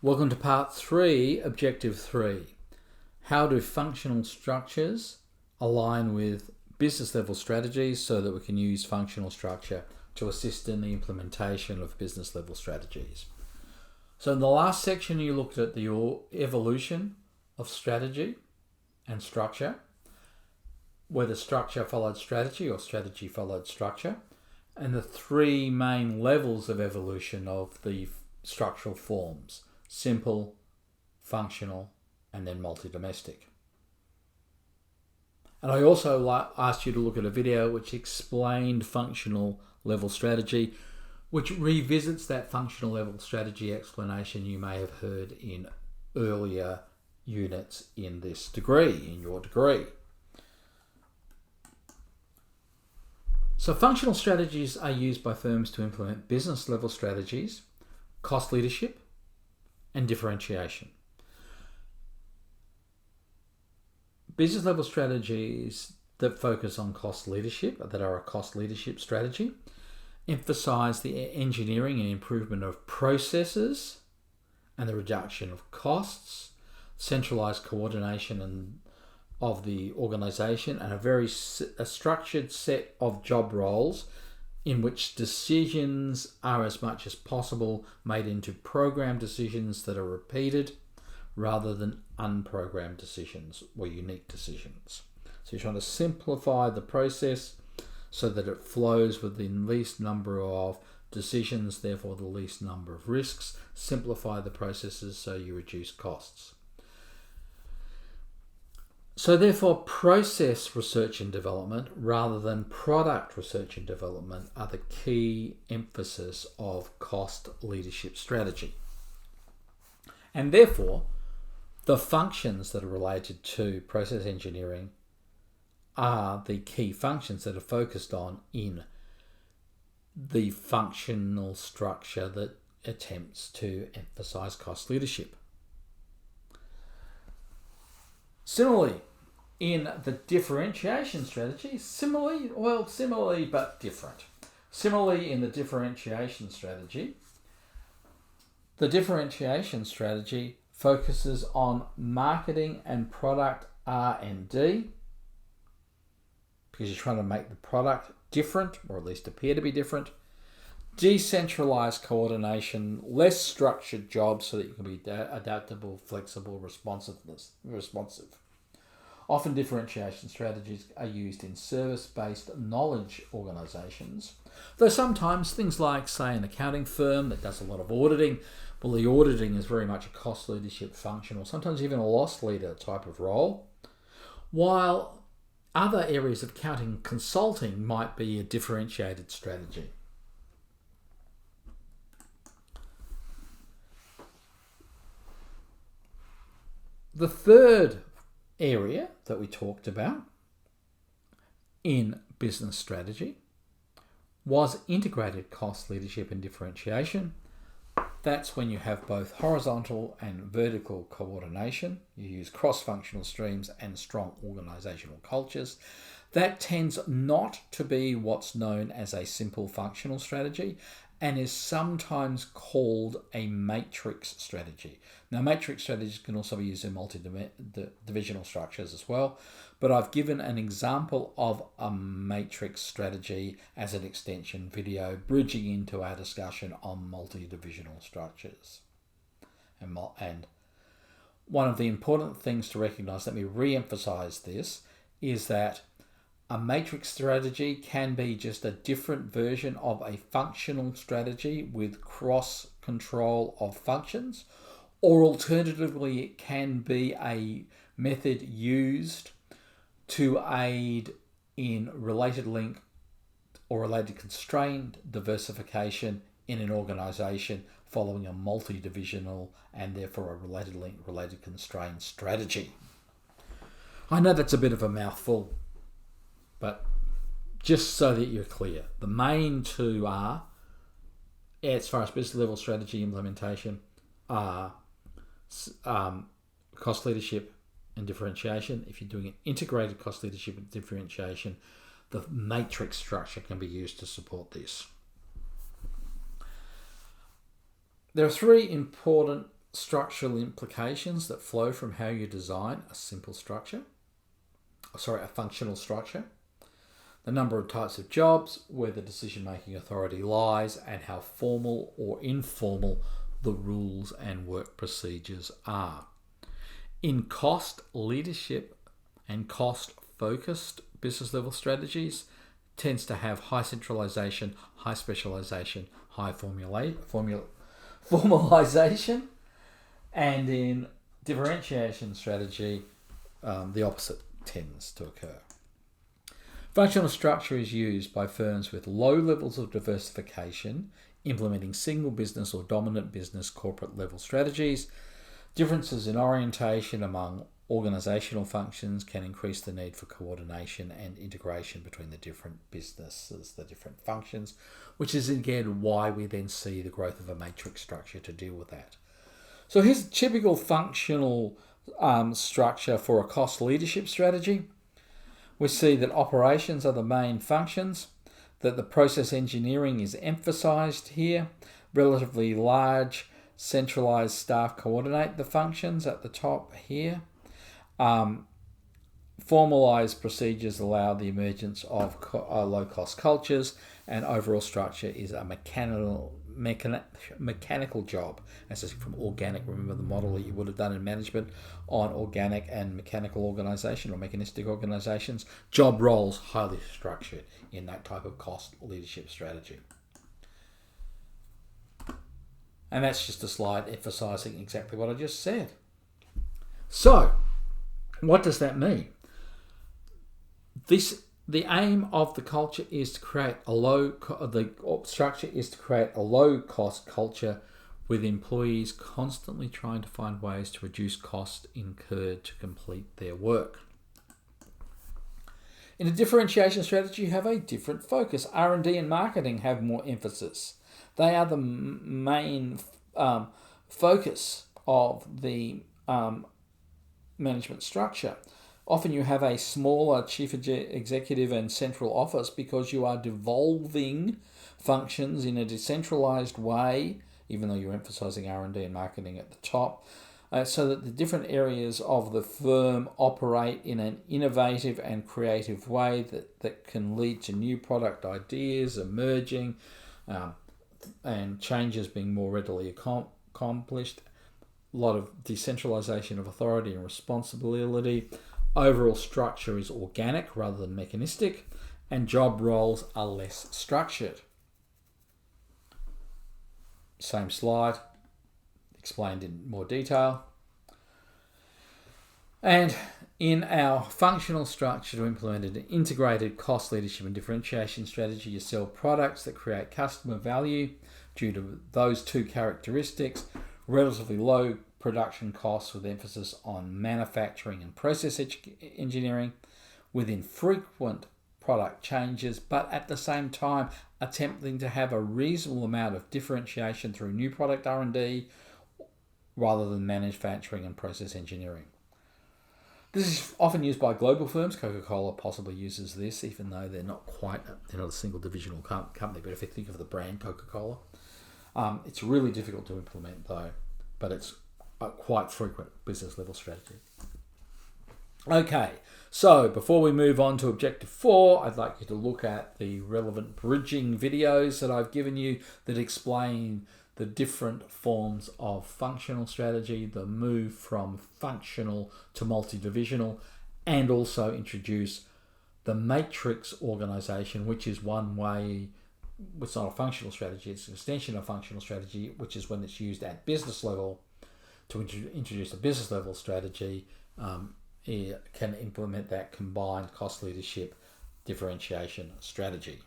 Welcome to part 3, objective 3. How do functional structures align with business level strategies so that we can use functional structure to assist in the implementation of business level strategies? So in the last section you looked at the evolution of strategy and structure, whether structure followed strategy or strategy followed structure, and the three main levels of evolution of the structural forms: simple, functional, and then multi-domestic. And I also asked you to look at a video which explained functional level strategy, which revisits that functional level strategy explanation you may have heard in earlier units in this degree, in your degree. So functional strategies are used by firms to implement business level strategies, cost leadership, and differentiation. Business level strategies that focus on cost leadership, that are a cost leadership strategy, emphasize the engineering and improvement of processes and the reduction of costs, centralized coordination of the organization, and a structured set of job roles in which decisions are as much as possible made into programmed decisions that are repeated rather than unprogrammed decisions or unique decisions. So you're trying to simplify the process so that it flows with the least number of decisions, therefore the least number of risks. Simplify the processes so you reduce costs. So therefore, process research and development rather than product research and development are the key emphasis of cost leadership strategy. And therefore, the functions that are related to process engineering are the key functions that are focused on in the functional structure that attempts to emphasize cost leadership. Similarly, in the differentiation strategy, similarly but different. Similarly, in the differentiation strategy focuses on marketing and product R&D, because you're trying to make the product different, or at least appear to be different. Decentralized coordination, less structured jobs so that you can be adaptable, flexible, responsive. Often differentiation strategies are used in service-based knowledge organizations, though sometimes things like, say, an accounting firm that does a lot of auditing, well, the auditing is very much a cost leadership function, or sometimes even a loss leader type of role, while other areas of accounting consulting might be a differentiated strategy. The third area that we talked about in business strategy was integrated cost leadership and differentiation. That's when you have both horizontal and vertical coordination. You use cross-functional streams and strong organizational cultures. That tends not to be what's known as a simple functional strategy and is sometimes called a matrix strategy. Now, matrix strategies can also be used in multi-divisional structures as well, but I've given an example of a matrix strategy as an extension video bridging into our discussion on multi-divisional structures. And one of the important things to recognize, let me re-emphasize this, is that a matrix strategy can be just a different version of a functional strategy with cross control of functions, or alternatively, it can be a method used to aid in related link or related constrained diversification in an organization following a multi-divisional and therefore a related link, related constrained strategy. I know that's a bit of a mouthful, but just so that you're clear, the main two are, as far as business level strategy implementation, are cost leadership and differentiation. If you're doing an integrated cost leadership and differentiation, the matrix structure can be used to support this. There are three important structural implications that flow from how you design a functional structure, the number of types of jobs, where the decision-making authority lies, and how formal or informal the rules and work procedures are. In cost leadership and cost-focused business level strategies, tends to have high centralization, high specialization, high formalization, and in differentiation strategy, the opposite tends to occur. Functional structure is used by firms with low levels of diversification, implementing single business or dominant business corporate level strategies. Differences in orientation among organisational functions can increase the need for coordination and integration between the different businesses, the different functions, which is again why we then see the growth of a matrix structure to deal with that. So here's a typical functional structure for a cost leadership strategy. We see that operations are the main functions, that the process engineering is emphasised here, relatively large centralised staff coordinate the functions at the top here. Formalised procedures allow the emergence of low-cost cultures, and overall structure is a mechanical job. As from organic, remember the model that you would have done in management on organic and mechanical organisation or mechanistic organisations. Job roles highly structured in that type of cost leadership strategy. And that's just a slide emphasising exactly what I just said. So, what does that mean? The aim of the culture is to create the structure is to create a low-cost culture with employees constantly trying to find ways to reduce costs incurred to complete their work. In a differentiation strategy, you have a different focus. R&D and marketing have more emphasis. They are the main focus of the management structure. Often you have a smaller chief executive and central office because you are devolving functions in a decentralized way, even though you're emphasizing R&D and marketing at the top, so that the different areas of the firm operate in an innovative and creative way that can lead to new product ideas emerging and changes being more readily accomplished. A lot of decentralization of authority and responsibility. Overall structure is organic rather than mechanistic, and job roles are less structured. Same slide, explained in more detail. And in our functional structure to implement an integrated cost leadership and differentiation strategy, you sell products that create customer value due to those two characteristics: relatively low production costs with emphasis on manufacturing and process engineering, with infrequent product changes, but at the same time attempting to have a reasonable amount of differentiation through new product R&D rather than manufacturing and process engineering. This is often used by global firms. Coca-Cola possibly uses this, even though they're not a single divisional company, but if you think of the brand Coca-Cola, it's really difficult to implement though, but it's a quite frequent business level strategy. Okay, so before we move on to Objective 4, I'd like you to look at the relevant bridging videos that I've given you that explain the different forms of functional strategy, the move from functional to multi-divisional, and also introduce the matrix organization, which is one way. It's not a functional strategy, it's an extension of functional strategy, which is when it's used at business level to introduce a business level strategy. It can implement that combined cost leadership differentiation strategy.